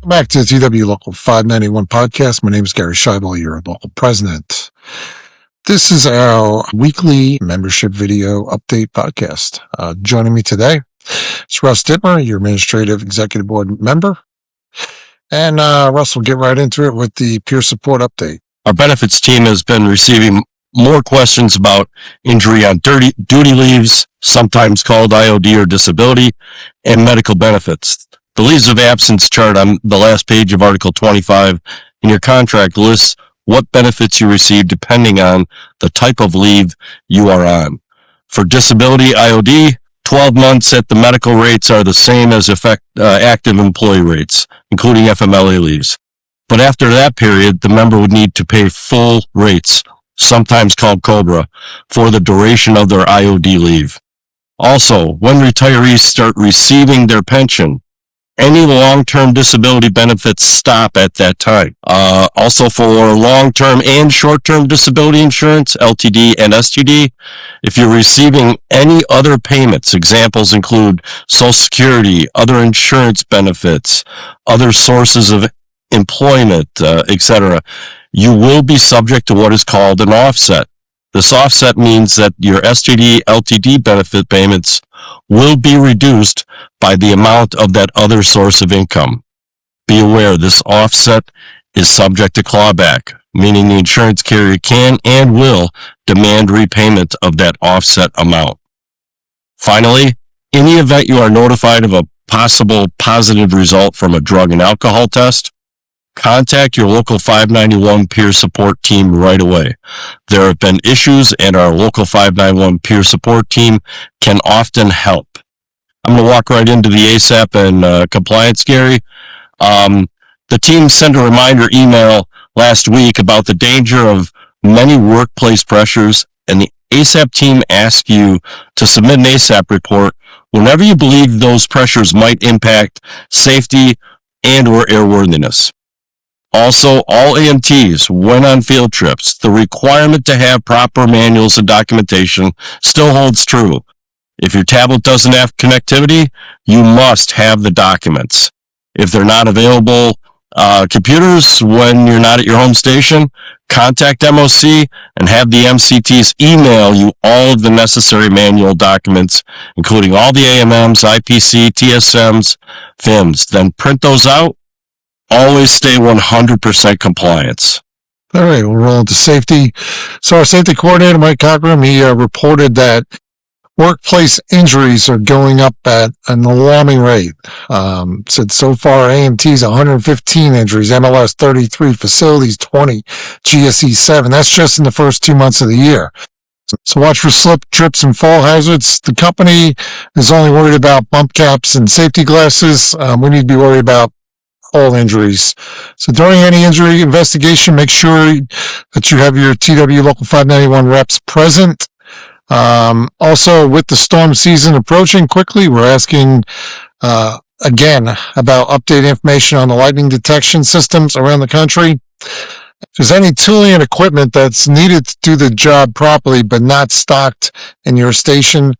Back to the TWU Local 591 podcast. My name is Gary Scheibel, your local president. This is our weekly membership video update podcast. Joining me today is Russ Dittmer, your administrative executive board member. And Russ will get right into it with the peer support update. Our benefits team has been receiving more questions about injury on duty leaves, sometimes called IOD or disability, and medical benefits. The leaves of absence chart on the last page of Article 25 in your contract lists what benefits you receive depending on the type of leave you are on. For disability IOD, 12 months at the medical rates are the same as active employee rates, including FMLA leaves. But after that period, the member would need to pay full rates, sometimes called COBRA, for the duration of their IOD leave. Also, when retirees start receiving their pension, any long-term disability benefits stop at that time. Also for long-term and short-term disability insurance, LTD and STD, if you're receiving any other payments, examples include Social Security, other insurance benefits, other sources of employment, etc., you will be subject to what is called an offset. This offset means that your STD, LTD benefit payments will be reduced by the amount of that other source of income. Be aware this offset is subject to clawback, meaning the insurance carrier can and will demand repayment of that offset amount. Finally, in the event you are notified of a possible positive result from a drug and alcohol test, contact your local 591 peer support team right away. There have been issues and our local 591 peer support team can often help. I'm going to walk right into the ASAP and compliance, Gary. The team sent a reminder email last week about the danger of many workplace pressures, and the ASAP team asks you to submit an ASAP report whenever you believe those pressures might impact safety and or airworthiness. Also, all AMTs, when on field trips, the requirement to have proper manuals and documentation still holds true. If your tablet doesn't have connectivity, you must have the documents. If they're not available computers when you're not at your home station, contact MOC and have the MCTs email you all of the necessary manual documents, including all the AMMs, IPC, TSMs, FIMs. Then print those out. Always stay 100% compliance. All right, we'll roll into safety. So our safety coordinator, Mike Cockram, he reported that workplace injuries are going up at an alarming rate. Said so far AMTs 115 injuries, MLS 33, facilities 20, GSE 7. That's just in the first 2 months of the year. So watch for slip, trips, and fall hazards. The company is only worried about bump caps and safety glasses. We need to be worried about all injuries. So during any injury investigation, make sure that you have your TWU Local 591 reps present. Also, with the storm season approaching quickly, we're asking again about updated information on the lightning detection systems around the country. If there's any tooling and equipment that's needed to do the job properly but not stocked in your station,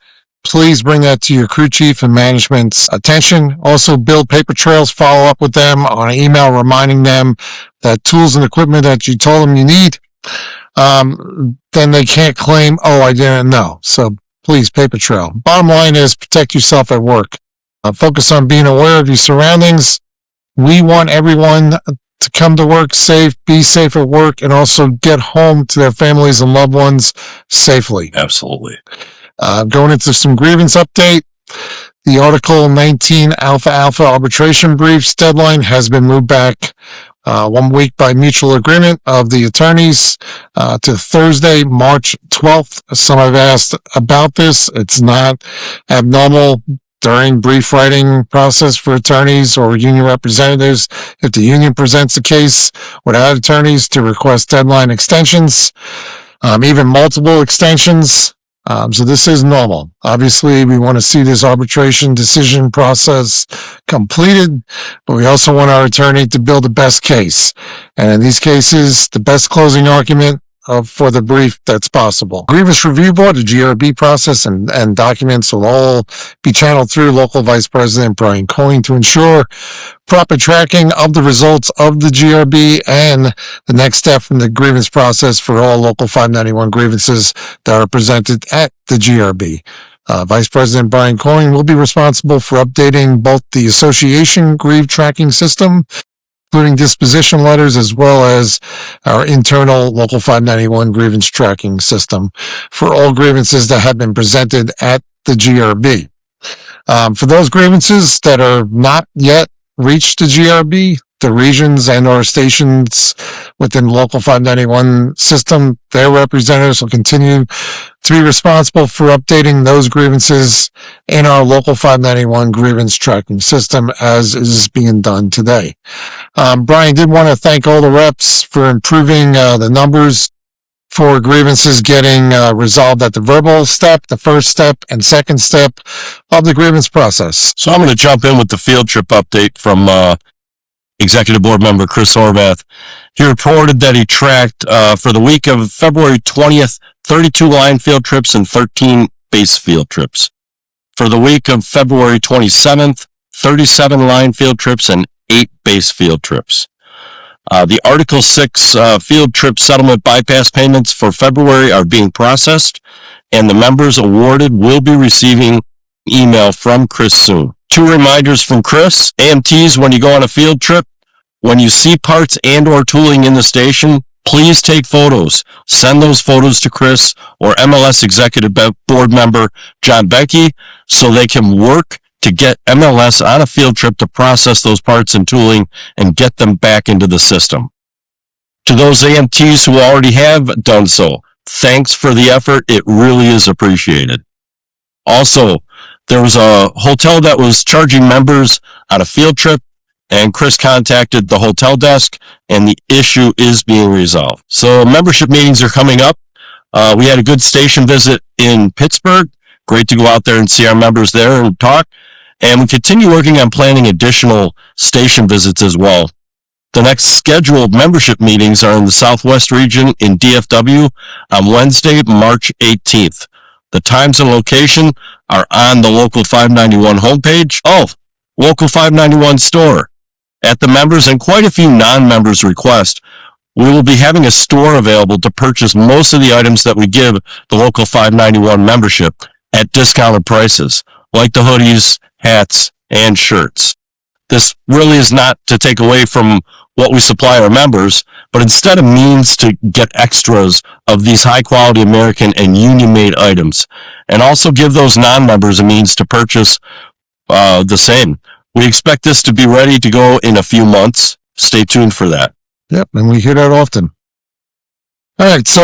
please bring that to your crew chief and management's attention. Also, build paper trails, follow up with them on an email reminding them that tools and equipment that you told them you need, then they can't claim, oh, I didn't know. So please, paper trail. Bottom line is protect yourself at work. Focus on being aware of your surroundings. We want everyone to come to work safe, be safe at work, and also get home to their families and loved ones safely. Absolutely. Going into some grievance update, the Article 19 Alpha arbitration briefs deadline has been moved back 1 week by mutual agreement of the attorneys to Thursday, March 12th. Some have asked about this. It's not abnormal during brief writing process for attorneys or union representatives if the union presents a case without attorneys to request deadline extensions, even multiple extensions. So this is normal. Obviously, we want to see this arbitration decision process completed, but we also want our attorney to build the best case. And in these cases, the best closing argument for the brief that's possible. Grievance Review Board, the GRB process, and documents will all be channeled through local Vice President Brian Coyne to ensure proper tracking of the results of the GRB and the next step from the grievance process for all local 591 grievances that are presented at the GRB. Vice President Brian Coyne will be responsible for updating both the association grieve tracking system, including disposition letters, as well as our internal local 591 grievance tracking system for all grievances that have been presented at the GRB. For those grievances that are not yet reached the GRB, the regions and or stations within the local 591 system, their representatives will continue to be responsible for updating those grievances in our local 591 grievance tracking system as is being done today. Brian did want to thank all the reps for improving the numbers for grievances getting resolved at the verbal step, the first step, and second step of the grievance process. So I'm going to jump in with the field trip update from Executive Board Member Chris Horvath. He reported that he tracked for the week of February 20th, 32 line field trips and 13 base field trips. For the week of February 27th, 37 line field trips and 8 base field trips. The Article 6 field trip settlement bypass payments for February are being processed, and the members awarded will be receiving email from Chris soon. 2 reminders from Chris. AMTs, when you go on a field trip, when you see parts and or tooling in the station, please take photos. Send those photos to Chris or MLS Executive Board Member John Becky so they can work to get MLS on a field trip to process those parts and tooling and get them back into the system. To those AMTs who already have done so, thanks for the effort. It really is appreciated. Also, there was a hotel that was charging members on a field trip, and Chris contacted the hotel desk, and the issue is being resolved. So membership meetings are coming up. We had a good station visit in Pittsburgh. Great to go out there and see our members there and talk. And we continue working on planning additional station visits as well. The next scheduled membership meetings are in the Southwest region in DFW on Wednesday, March 18th. The times and location are on the Local 591 homepage. Oh, Local 591 store. At the members and quite a few non-members request, we will be having a store available to purchase most of the items that we give the Local 591 membership at discounted prices, like the hoodies, hats, and shirts. This really is not to take away from what we supply our members, but instead a means to get extras of these high-quality American and union-made items, and also give those non-members a means to purchase the same. We expect this to be ready to go in a few months. Stay tuned for that. Yep, and we hear that often. All right, so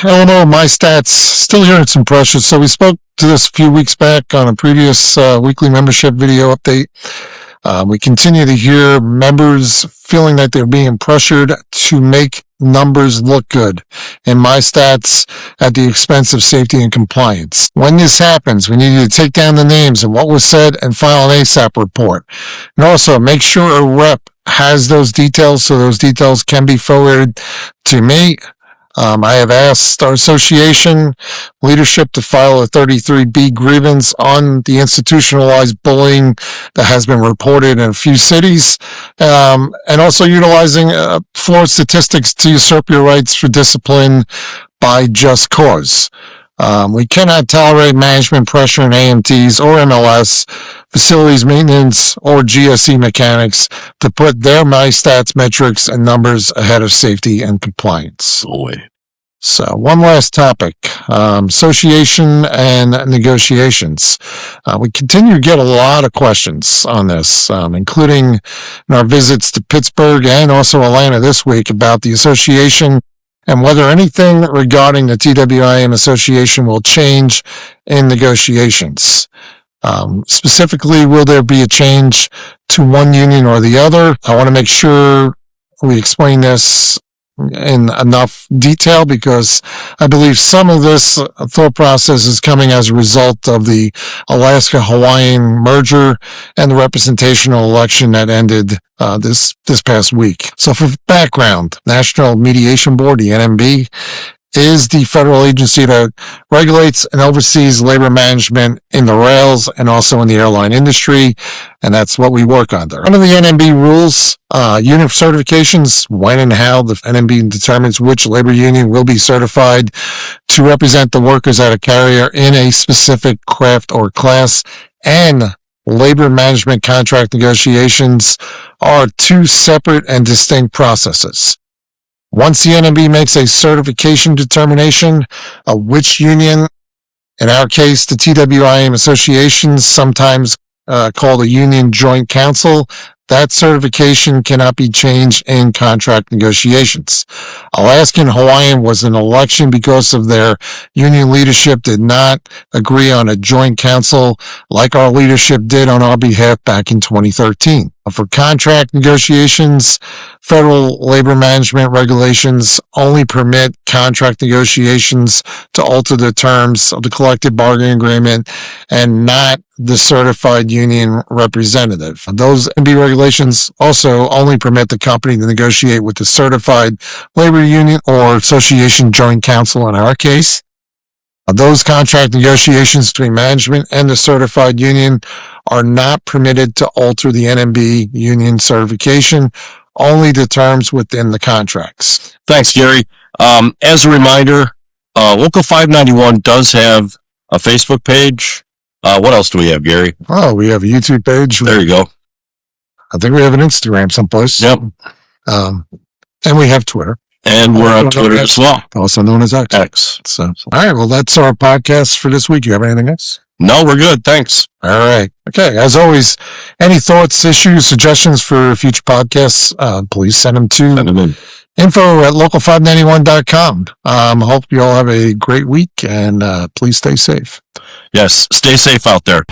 Eleanor, my stats, still hearing some pressure. So we spoke to this a few weeks back on a previous weekly membership video update. We continue to hear members feeling that they're being pressured to make numbers look good, and my stats at the expense of safety and compliance. When this happens, we need you to take down the names and what was said and file an ASAP report. And also make sure a rep has those details so those details can be forwarded to me. I have asked our association leadership to file a 33B grievance on the institutionalized bullying that has been reported in a few cities, and also utilizing floor statistics to usurp your rights for discipline by just cause. We cannot tolerate management pressure in AMTs or MLS, facilities maintenance, or GSE mechanics to put their MyStats metrics and numbers ahead of safety and compliance. So one last topic, association and negotiations. We continue to get a lot of questions on this, including in our visits to Pittsburgh and also Atlanta this week about the association and whether anything regarding the TWIM association will change in negotiations. Specifically, will there be a change to one union or the other? I want to make sure we explain this in enough detail because I believe some of this thought process is coming as a result of the Alaska-Hawaiian merger and the representational election that ended this past week. So for background, National Mediation Board, the NMB, is the federal agency that regulates and oversees labor management in the rails and also in the airline industry, and that's what we work under. Under the NMB rules, unit certifications, when and how the NMB determines which labor union will be certified to represent the workers at a carrier in a specific craft or class, and labor management contract negotiations are two separate and distinct processes. Once the NMB makes a certification determination of which union, in our case, the TWU associations, sometimes called a union joint council, that certification cannot be changed in contract negotiations. Alaska and Hawaiian was an election because of their union leadership did not agree on a joint council like our leadership did on our behalf back in 2013. For contract negotiations, federal labor management regulations only permit contract negotiations to alter the terms of the collective bargaining agreement and not the certified union representative. Those NB regulations also only permit the company to negotiate with the certified labor union or association joint council in our case. Those contract negotiations between management and the certified union are not permitted to alter the NMB union certification, only the terms within the contracts. Thanks, Gary. As a reminder, Local 591 does have a Facebook page. What else do we have, Gary? Oh, we have a YouTube page. There you go. I think we have an Instagram someplace. Yep. And we have Twitter. And we're on Twitter as well. Also known as X. So, all right. Well, that's our podcast for this week. You have anything else? No, we're good. Thanks. All right. Okay. As always, any thoughts, issues, suggestions for future podcasts, please send them to info@local591.com. Hope you all have a great week and please stay safe. Yes. Stay safe out there.